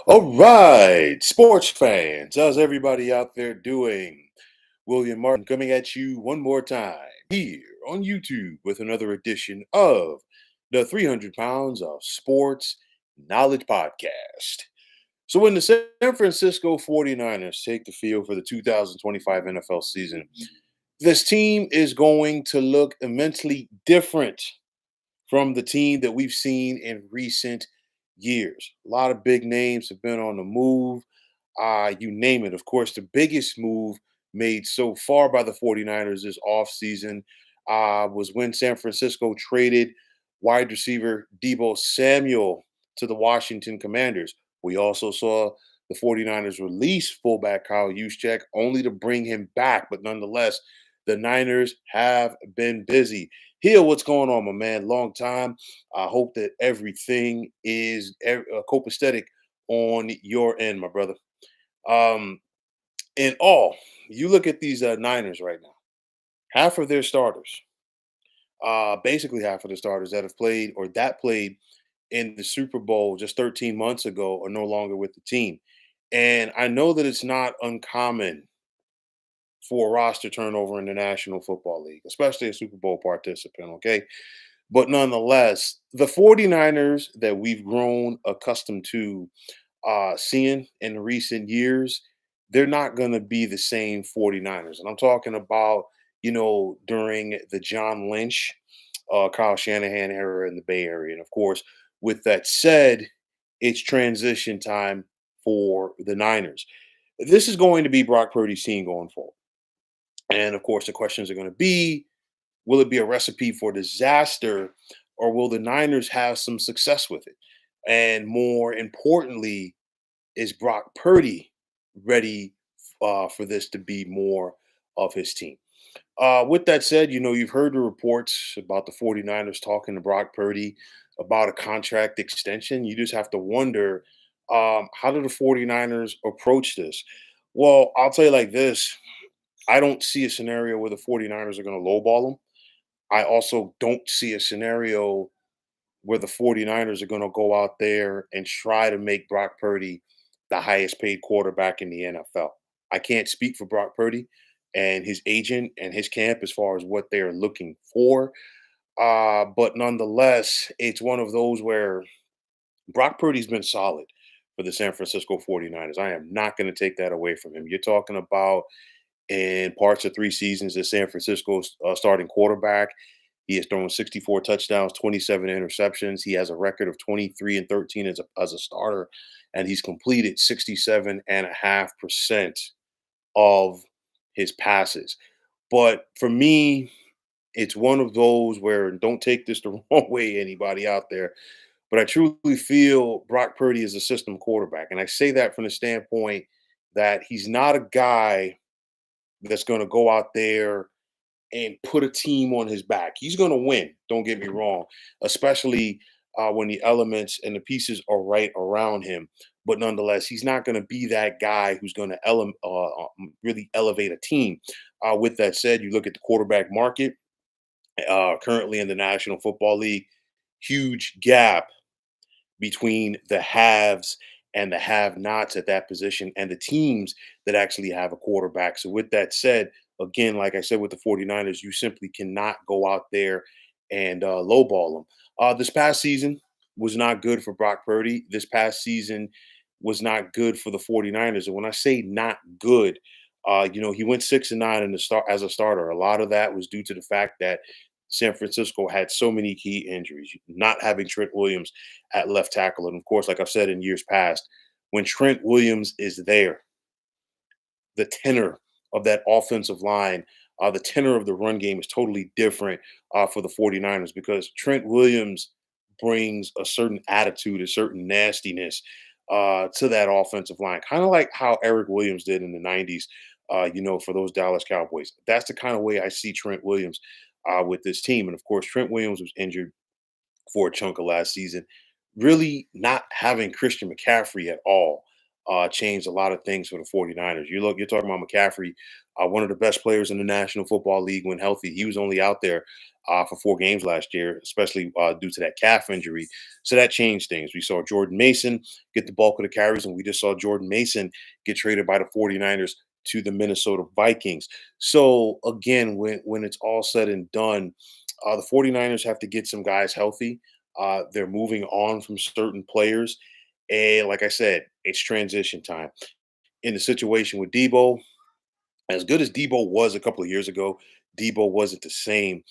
All right, sports fans, how's everybody out there doing? William Martin coming at you one more time here on YouTube with another edition of the 300 Pounds of Sports Knowledge Podcast. So, when the San Francisco 49ers take the field for the 2025 NFL season, this team is going to look immensely different from the team that we've seen in recent years. A lot of big names have been on the move. You name it. Of course, the biggest move made so far by the 49ers this offseason was when San Francisco traded wide receiver Debo Samuel to the Washington Commanders. We also saw the 49ers release fullback Kyle Juszczyk only to bring him back. But nonetheless, the Niners have been busy. Hill, what's going on, my man? Long time. I hope that everything is copacetic on your end, my brother. Um, in all, you look at these Niners right now. Half of their starters, basically half of the starters that have played or that played in the Super Bowl just 13 months ago, are no longer with the team. And I know that it's not uncommon for a roster turnover in the National Football League, especially a Super Bowl participant. Okay. But nonetheless, the 49ers that we've grown accustomed to seeing in recent years, they're not going to be the same 49ers. And I'm talking about, during the John Lynch, Kyle Shanahan era in the Bay Area. And of course, with that said, it's transition time for the Niners. This is going to be Brock Purdy's team going forward. And of course, the questions are going to be, will it be a recipe for disaster, or will the Niners have some success with it? And more importantly, is Brock Purdy ready for this to be more of his team? With that said, you've heard the reports about the 49ers talking to Brock Purdy about a contract extension. You just have to wonder, how do the 49ers approach this? Well, I'll tell you like this. I don't see a scenario where the 49ers are going to lowball him. I also don't see a scenario where the 49ers are going to go out there and try to make Brock Purdy the highest paid quarterback in the NFL. I can't speak for Brock Purdy and his agent and his camp as far as what they're looking for. But nonetheless, it's one of those where Brock Purdy's been solid for the San Francisco 49ers. I am not going to take that away from him. You're talking about in parts of 3 seasons as San Francisco's starting quarterback. He has thrown 64 touchdowns, 27 interceptions. He has a record of 23 and 13 as a starter, and he's completed 67.5% of his passes. But for me, it's one of those where, don't take this the wrong way, anybody out there, but I truly feel Brock Purdy is a system quarterback. And I say that from the standpoint that he's not a guy that's going to go out there and put a team on his back. He's going to win. Don't get me wrong, especially when the elements and the pieces are right around him. But nonetheless, he's not going to be that guy who's going to really elevate a team. With that said, you look at the quarterback market currently in the National Football League, huge gap between the haves and the have-nots at that position and the teams that actually have a quarterback. So with that said, again, like I said with the 49ers, you simply cannot go out there and lowball them. This past season was not good for Brock Purdy. This past season was not good for the 49ers. And when I say not good, he went 6-9 in the start as a starter. A lot of that was due to the fact that San Francisco had so many key injuries, not having Trent Williams at left tackle. And of course, like I've said in years past, when Trent Williams is there, the tenor of that offensive line, the tenor of the run game is totally different for the 49ers, because Trent Williams brings a certain attitude, a certain nastiness to that offensive line, kind of like how Eric Williams did in the 90s, for those Dallas Cowboys. That's the kind of way I see Trent Williams with this team. And of course, Trent Williams was injured for a chunk of last season. Really not having Christian McCaffrey at all changed a lot of things for the 49ers. You're talking about McCaffrey one of the best players in the National Football League when healthy. He was only out there for 4 games last year, especially due to that calf injury. So that changed things. We saw Jordan Mason get the bulk of the carries, and we just saw Jordan Mason get traded by the 49ers to the Minnesota Vikings. So again, when it's all said and done, the 49ers have to get some guys healthy. They're moving on from certain players. And like I said, it's transition time. In the situation with Debo, as good as Debo was a couple of years ago, Debo wasn't the same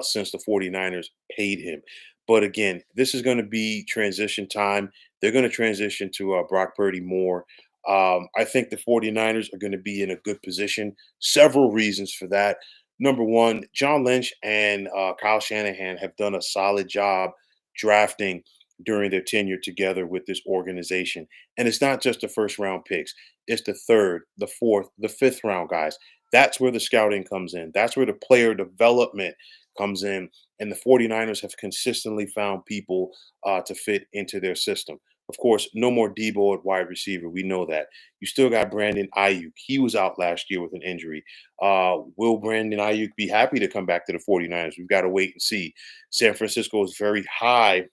since the 49ers paid him. But again, this is going to be transition time. They're going to transition to Brock Purdy more. I think the 49ers are going to be in a good position. Several reasons for that. Number one, John Lynch and Kyle Shanahan have done a solid job drafting during their tenure together with this organization. And it's not just the first round picks. It's the third, the fourth, the fifth round guys. That's where the scouting comes in. That's where the player development comes in. And the 49ers have consistently found people to fit into their system. Of course, no more Debo at wide receiver. We know that. You still got Brandon Ayuk. He was out last year with an injury. Will Brandon Ayuk be happy to come back to the 49ers? We've got to wait and see. San Francisco is very high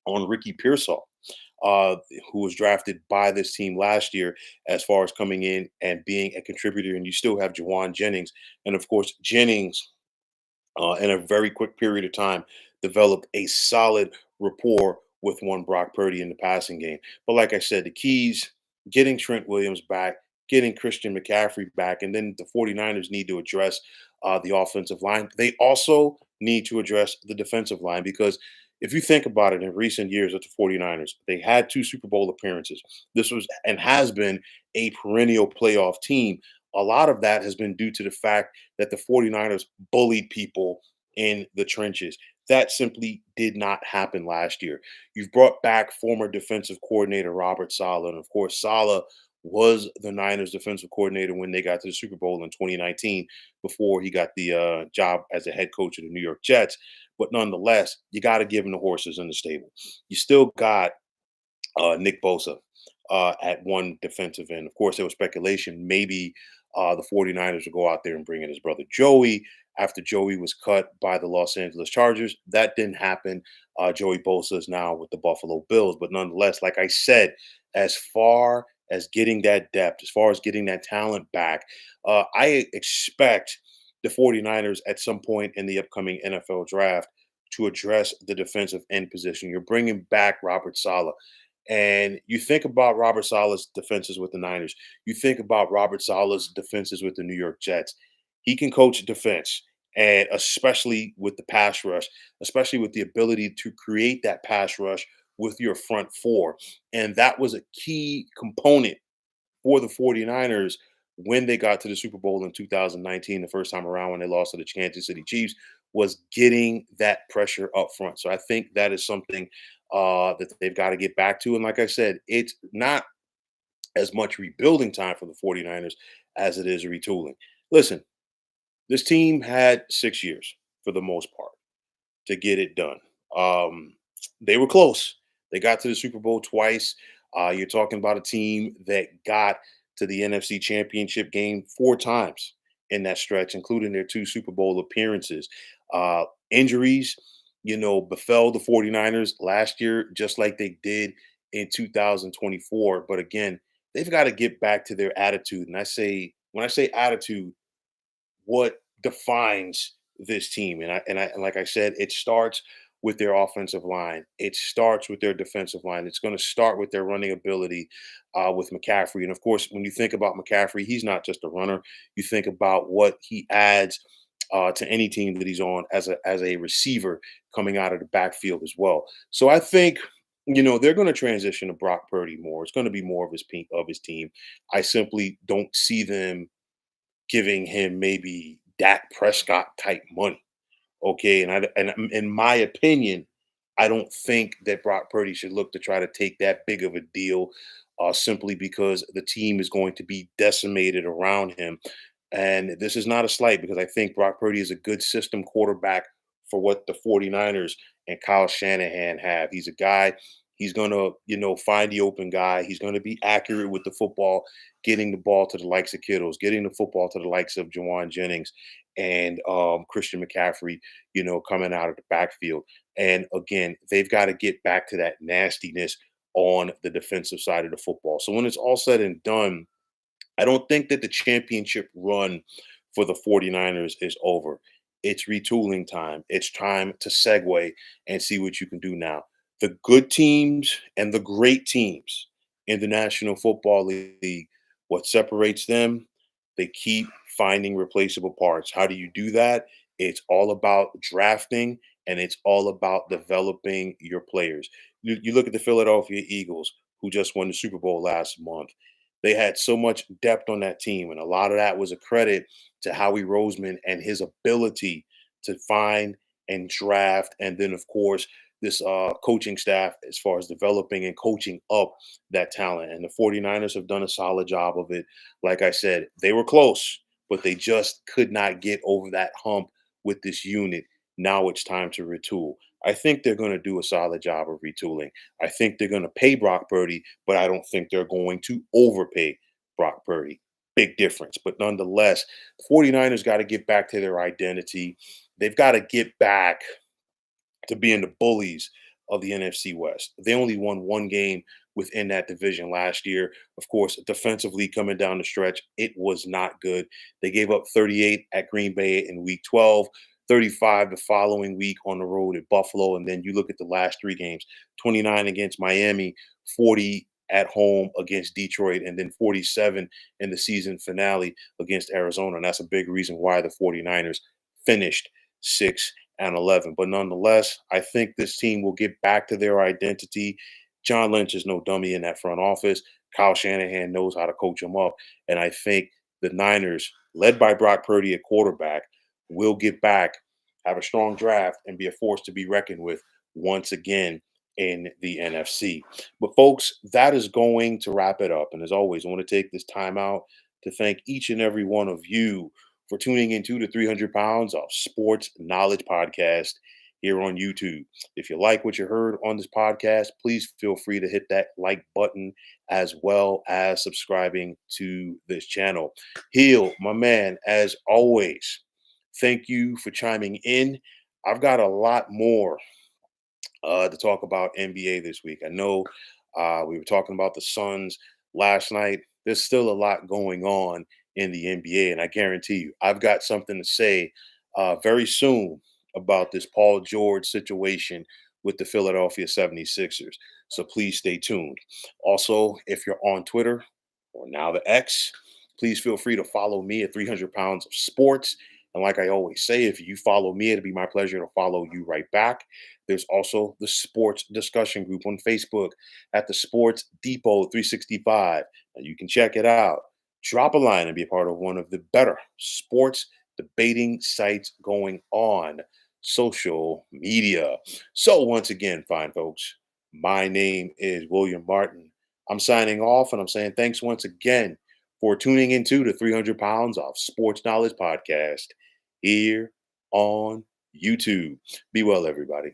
on Ricky Pearsall, uh, who was drafted by this team last year as far as coming in and being a contributor. And you still have Jawan Jennings. And of course, Jennings, in a very quick period of time, developed a solid rapport with one Brock Purdy in the passing game. But like I said, the keys getting Trent Williams back, getting Christian McCaffrey back, and then the 49ers need to address the offensive line. They also need to address the defensive line because if you think about it, in recent years at the 49ers, they had 2 Super Bowl appearances. This was and has been a perennial playoff team. A lot of that has been due to the fact that the 49ers bullied people in the trenches. That simply did not happen last year. You've brought back former defensive coordinator Robert Saleh. And of course, Saleh was the Niners defensive coordinator when they got to the Super Bowl in 2019 before he got the job as a head coach of the New York Jets. But nonetheless, you got to give him the horses in the stable. You still got Nick Bosa at one defensive end. Of course, there was speculation maybe the 49ers would go out there and bring in his brother Joey after Joey was cut by the Los Angeles Chargers. That didn't happen. Joey Bosa is now with the Buffalo Bills. But nonetheless, like I said, as far as getting that depth, as far as getting that talent back, I expect the 49ers at some point in the upcoming NFL draft to address the defensive end position. You're bringing back Robert Saleh. And you think about Robert Saleh's defenses with the Niners. You think about Robert Saleh's defenses with the New York Jets. He can coach defense, and especially with the pass rush, especially with the ability to create that pass rush with your front four. And that was a key component for the 49ers when they got to the Super Bowl in 2019, the first time around when they lost to the Kansas City Chiefs, was getting that pressure up front. So I think that is something that they've got to get back to. And like I said, it's not as much rebuilding time for the 49ers as it is retooling. Listen, this team had 6 years for the most part to get it done. They were close. They got to the Super Bowl twice. You're talking about a team that got to the NFC Championship game 4 times in that stretch, including their 2 Super Bowl appearances. Injuries, befell the 49ers last year, just like they did in 2024. But again, they've got to get back to their attitude. And when I say attitude, what defines this team. And like I said, it starts with their offensive line. It starts with their defensive line. It's going to start with their running ability with McCaffrey. And of course, when you think about McCaffrey, he's not just a runner. You think about what he adds to any team that he's on as a receiver coming out of the backfield as well. So I think they're going to transition to Brock Purdy more. It's going to be more of his team. I simply don't see them giving him maybe Dak Prescott type money. Okay, and in my opinion, I don't think that Brock Purdy should look to try to take that big of a deal, simply because the team is going to be decimated around him. And this is not a slight because I think Brock Purdy is a good system quarterback for what the 49ers and Kyle Shanahan have. He's a guy He's going to, find the open guy. He's going to be accurate with the football, getting the ball to the likes of Kittles, getting the football to the likes of Jawan Jennings and Christian McCaffrey, coming out of the backfield. And again, they've got to get back to that nastiness on the defensive side of the football. So when it's all said and done, I don't think that the championship run for the 49ers is over. It's retooling time. It's time to segue and see what you can do now. The good teams and the great teams in the National Football League, what separates them, they keep finding replaceable parts. How do you do that? It's all about drafting and it's all about developing your players. You look at the Philadelphia Eagles, who just won the Super Bowl last month. They had so much depth on that team, and a lot of that was a credit to Howie Roseman and his ability to find and draft, and then of course this coaching staff as far as developing and coaching up that talent. And the 49ers have done a solid job of it. Like I said, they were close, but they just could not get over that hump with this unit. Now it's time to retool. I think they're going to do a solid job of retooling. I think they're going to pay Brock Purdy, but I don't think they're going to overpay Brock Purdy. Big difference. But nonetheless, the 49ers got to get back to their identity. They've got to get back to being the bullies of the NFC West. They only won one game within that division last year. Of course, defensively coming down the stretch, it was not good. They gave up 38 at Green Bay in week 12, 35 the following week on the road at Buffalo. And then you look at the last three games, 29 against Miami, 40 at home against Detroit, and then 47 in the season finale against Arizona. And that's a big reason why the 49ers finished 6-11. But nonetheless, I think this team will get back to their identity. John Lynch is no dummy in that front office. Kyle Shanahan knows how to coach them up. And I think the Niners, led by Brock Purdy at quarterback, will get back, have a strong draft, and be a force to be reckoned with once again in the NFC. But folks, that is going to wrap it up. And as always, I want to take this time out to thank each and every one of you for tuning into the 300 Pounds of Sports Knowledge podcast here on YouTube. If you like what you heard on this podcast, please feel free to hit that like button as well as subscribing to this channel. Heel, my man, as always, thank you for chiming in. I've got a lot more to talk about NBA this week. I know we were talking about the Suns last night. There's still a lot going on in the NBA, and I guarantee you, I've got something to say very soon about this Paul George situation with the Philadelphia 76ers. So please stay tuned. Also, if you're on Twitter or now the X, please feel free to follow me at 300 Pounds of Sports. And like I always say, if you follow me, it'll be my pleasure to follow you right back. There's also the sports discussion group on Facebook at the Sports Depot 365. And you can check it out. Drop a line and be a part of one of the better sports debating sites going on social media. So once again, fine folks, my name is William Martin. I'm signing off and I'm saying thanks once again for tuning into the 300 Pounds of Sports Knowledge podcast here on YouTube. Be well, everybody.